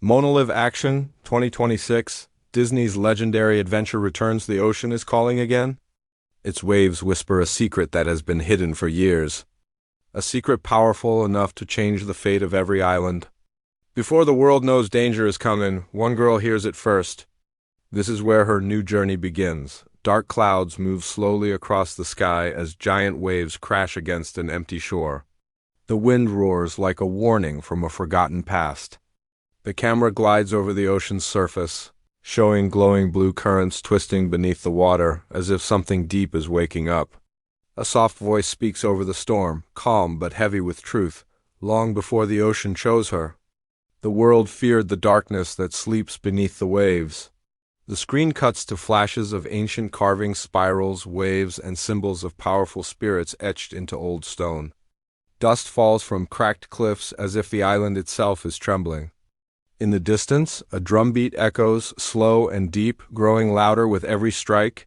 Moana Live Action 2026, Disney's legendary adventure returns. The ocean is calling again. Its waves whisper a secret that has been hidden for years. A secret powerful enough to change the fate of every island. Before the world knows danger is coming, one girl hears it first. This is where her new journey begins. Dark clouds move slowly across the sky as giant waves crash against an empty shore. The wind roars like a warning from a forgotten past. The camera glides over the ocean's surface, showing glowing blue currents twisting beneath the water as if something deep is waking up. A soft voice speaks over the storm, calm but heavy with truth, long before the ocean chose her. The world feared the darkness that sleeps beneath the waves. The screen cuts to flashes of ancient carvings, spirals, waves, and symbols of powerful spirits etched into old stone. Dust falls from cracked cliffs as if the island itself is trembling. In the distance, a drumbeat echoes, slow and deep, growing louder with every strike.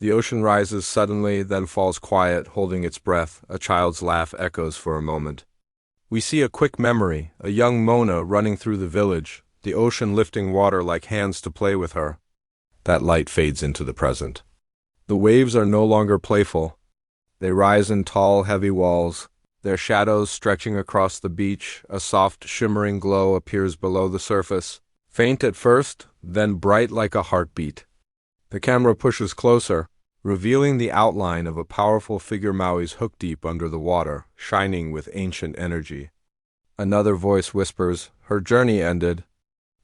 The ocean rises suddenly, then falls quiet, holding its breath. A child's laugh echoes for a moment. We see a quick memory, a young Moana running through the village, the ocean lifting water like hands to play with her. That light fades into the present. The waves are no longer playful. They rise in tall, heavy walls, their shadows stretching across the beach. A soft, shimmering glow appears below the surface, faint at first, then bright like a heartbeat. The camera pushes closer, revealing the outline of a powerful figure. Maui's hook deep under the water, shining with ancient energy. Another voice whispers, her journey ended,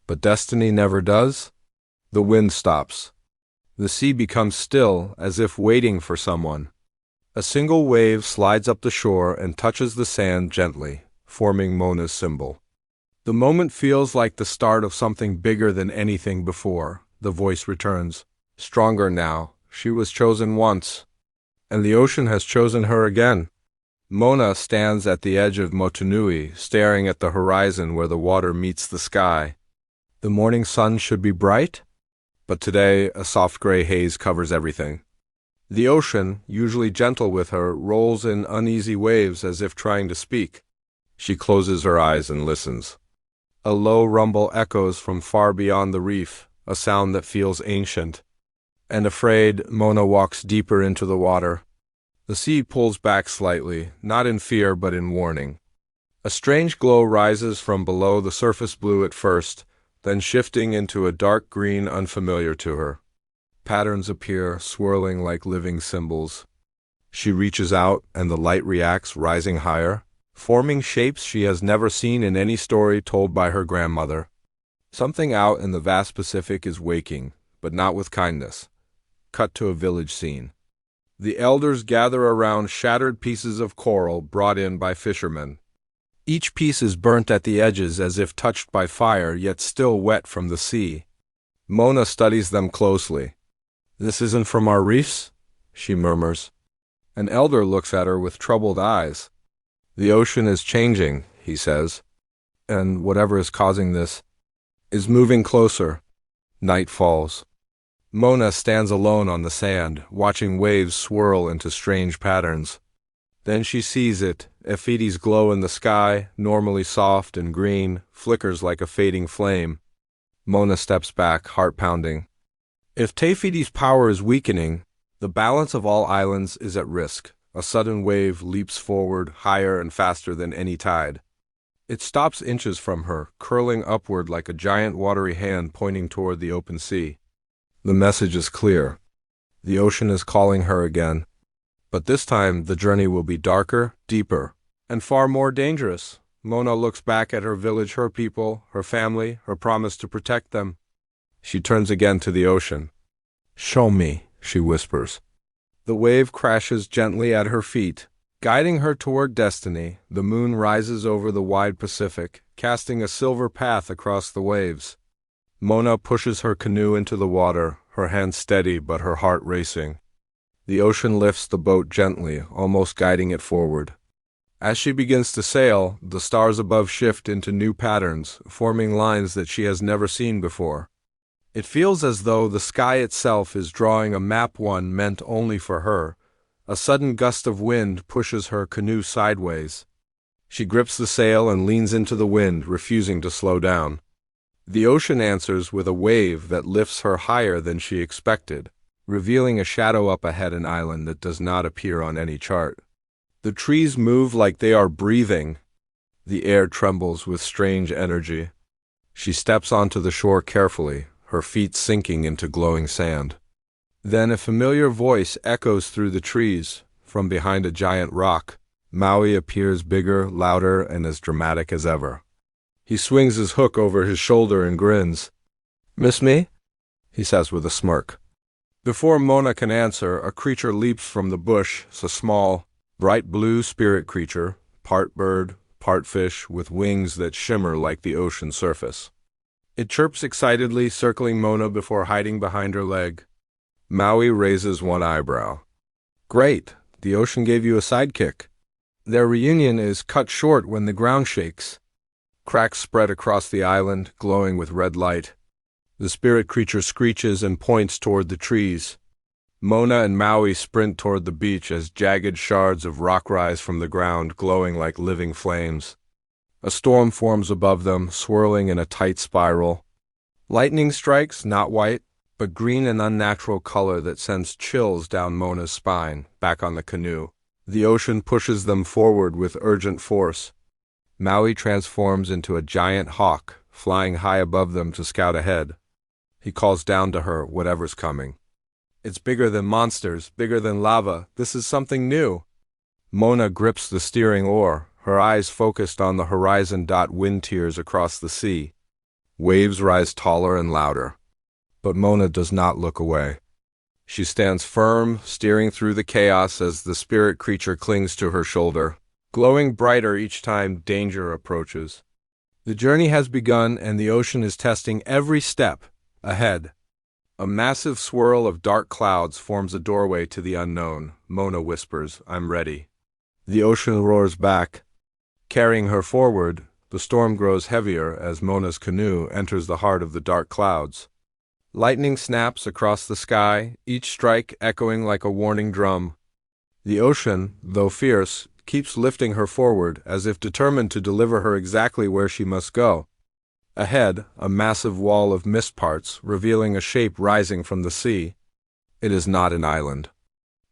but destiny never does. The wind stops. The sea becomes still, as if waiting for someone. A single wave slides up the shore and touches the sand gently, forming Moana's symbol. The moment feels like the start of something bigger than anything before. The voice returns, stronger now. She was chosen once, and the ocean has chosen her again. Moana stands at the edge of Motunui, staring at the horizon where the water meets the sky. The morning sun should be bright, but today a soft gray haze covers everything. The ocean, usually gentle with her, rolls in uneasy waves as if trying to speak. She closes her eyes and listens. A low rumble echoes from far beyond the reef, a sound that feels ancient. And afraid, Moana walks deeper into the water. The sea pulls back slightly, not in fear but in warning. A strange glow rises from below the surface, blue at first, then shifting into a dark green unfamiliar to her. Patterns appear, swirling like living symbols. She reaches out, and the light reacts, rising higher, forming shapes she has never seen in any story told by her grandmother. Something out in the vast Pacific is waking, but not with kindness. Cut to a village scene. The elders gather around shattered pieces of coral brought in by fishermen. Each piece is burnt at the edges as if touched by fire, yet still wet from the sea. Moana studies them closely. "This isn't from our reefs?" she murmurs. An elder looks at her with troubled eyes. "The ocean is changing," he says, "and whatever is causing this is moving closer." Night falls. Moana stands alone on the sand, watching waves swirl into strange patterns. Then she sees it. Ephete's glow in the sky, normally soft and green, flickers like a fading flame. Moana steps back, heart pounding. If Tefiti's power is weakening, the balance of all islands is at risk. A sudden wave leaps forward, higher and faster than any tide. It stops inches from her, curling upward like a giant watery hand pointing toward the open sea. The message is clear. The ocean is calling her again. But this time the journey will be darker, deeper, and far more dangerous. Moana looks back at her village, her people, her family, her promise to protect them. She turns again to the ocean. "Show me," she whispers. The wave crashes gently at her feet, guiding her toward destiny. The moon rises over the wide Pacific, casting a silver path across the waves. Moana pushes her canoe into the water, her hand steady but her heart racing. The ocean lifts the boat gently, almost guiding it forward. As she begins to sail, the stars above shift into new patterns, forming lines that she has never seen before. It feels as though the sky itself is drawing a map, one meant only for her. A sudden gust of wind pushes her canoe sideways. She grips the sail and leans into the wind, refusing to slow down. The ocean answers with a wave that lifts her higher than she expected, revealing a shadow up ahead, an island that does not appear on any chart. The trees move like they are breathing. The air trembles with strange energy. She steps onto the shore carefully, her feet sinking into glowing sand. Then a familiar voice echoes through the trees. From behind a giant rock, Maui appears bigger, louder, and as dramatic as ever. He swings his hook over his shoulder and grins. "Miss me?" he says with a smirk. Before Moana can answer, a creature leaps from the bush, a small, bright blue spirit creature, part bird, part fish, with wings that shimmer like the ocean surface. It chirps excitedly, circling Moana before hiding behind her leg. Maui raises one eyebrow. "Great, the ocean gave you a sidekick." Their reunion is cut short when the ground shakes. Cracks spread across the island, glowing with red light. The spirit creature screeches and points toward the trees. Moana and Maui sprint toward the beach as jagged shards of rock rise from the ground, glowing like living flames. A storm forms above them, swirling in a tight spiral. Lightning strikes, not white, but green, an unnatural color that sends chills down Moana's spine. Back on the canoe, the ocean pushes them forward with urgent force. Maui transforms into a giant hawk, flying high above them to scout ahead. He calls down to her, whatever's coming. "It's bigger than monsters, bigger than lava. This is something new." Moana grips the steering oar, her eyes focused on the horizon. Wind tears across the sea. Waves rise taller and louder. But Moana does not look away. She stands firm, steering through the chaos as the spirit creature clings to her shoulder, glowing brighter each time danger approaches. The journey has begun, and the ocean is testing every step ahead. A massive swirl of dark clouds forms a doorway to the unknown. Moana whispers, "I'm ready." The ocean roars back, carrying her forward. The storm grows heavier as Moana's canoe enters the heart of the dark clouds. Lightning snaps across the sky, each strike echoing like a warning drum. The ocean, though fierce, keeps lifting her forward, as if determined to deliver her exactly where she must go. Ahead, a massive wall of mist parts, revealing a shape rising from the sea. It is not an island.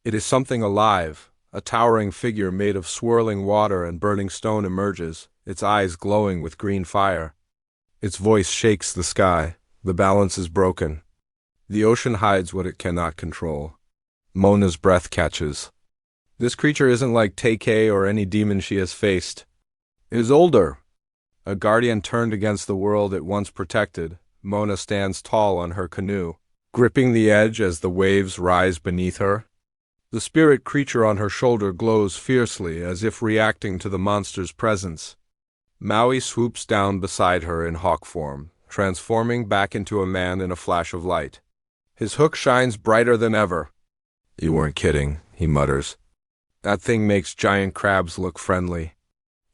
It is something alive. A towering figure made of swirling water and burning stone emerges, its eyes glowing with green fire. Its voice shakes the sky. The balance is broken. The ocean hides what it cannot control. Moana's breath catches. This creature isn't like Take or any demon she has faced. It is older. A guardian turned against the world it once protected. Moana stands tall on her canoe, gripping the edge as the waves rise beneath her. The spirit creature on her shoulder glows fiercely, as if reacting to the monster's presence. Maui swoops down beside her in hawk form, transforming back into a man in a flash of light. His hook shines brighter than ever. "You weren't kidding," he mutters. "That thing makes giant crabs look friendly."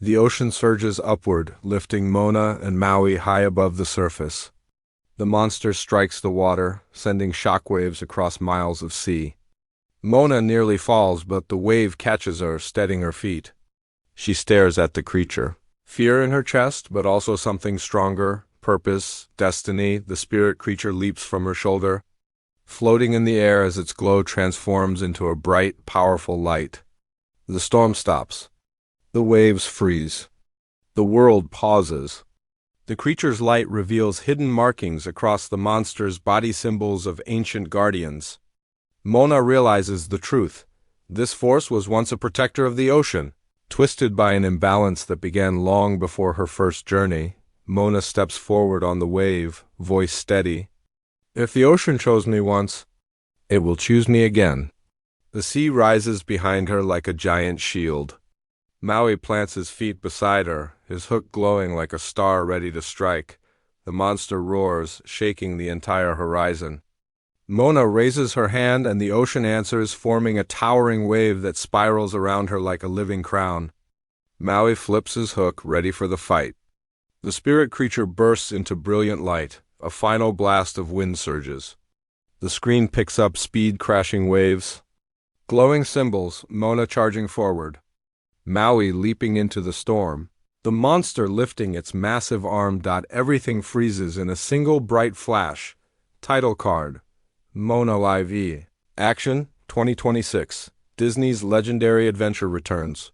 The ocean surges upward, lifting Moana and Maui high above the surface. The monster strikes the water, sending shockwaves across miles of sea. Moana nearly falls, but the wave catches her, steadying her feet. She stares at the creature. Fear in her chest, but also something stronger. Purpose, destiny. The spirit creature leaps from her shoulder, floating in the air as its glow transforms into a bright, powerful light. The storm stops. The waves freeze. The world pauses. The creature's light reveals hidden markings across the monster's body, symbols of ancient guardians. Moana realizes the truth. This force was once a protector of the ocean. Twisted by an imbalance that began long before her first journey, Moana steps forward on the wave, voice steady. "If the ocean chose me once, it will choose me again." The sea rises behind her like a giant shield. Maui plants his feet beside her, his hook glowing like a star ready to strike. The monster roars, shaking the entire horizon. Moana raises her hand and the ocean answers, forming a towering wave that spirals around her like a living crown. Maui flips his hook, ready for the fight. The spirit creature bursts into brilliant light, a final blast of wind surges. The screen picks up speed, crashing waves. Glowing symbols, Moana charging forward. Maui leaping into the storm. The monster lifting its massive arm. Everything freezes in a single bright flash. Title card: Moana Live E. Action 2026. Disney's legendary adventure returns.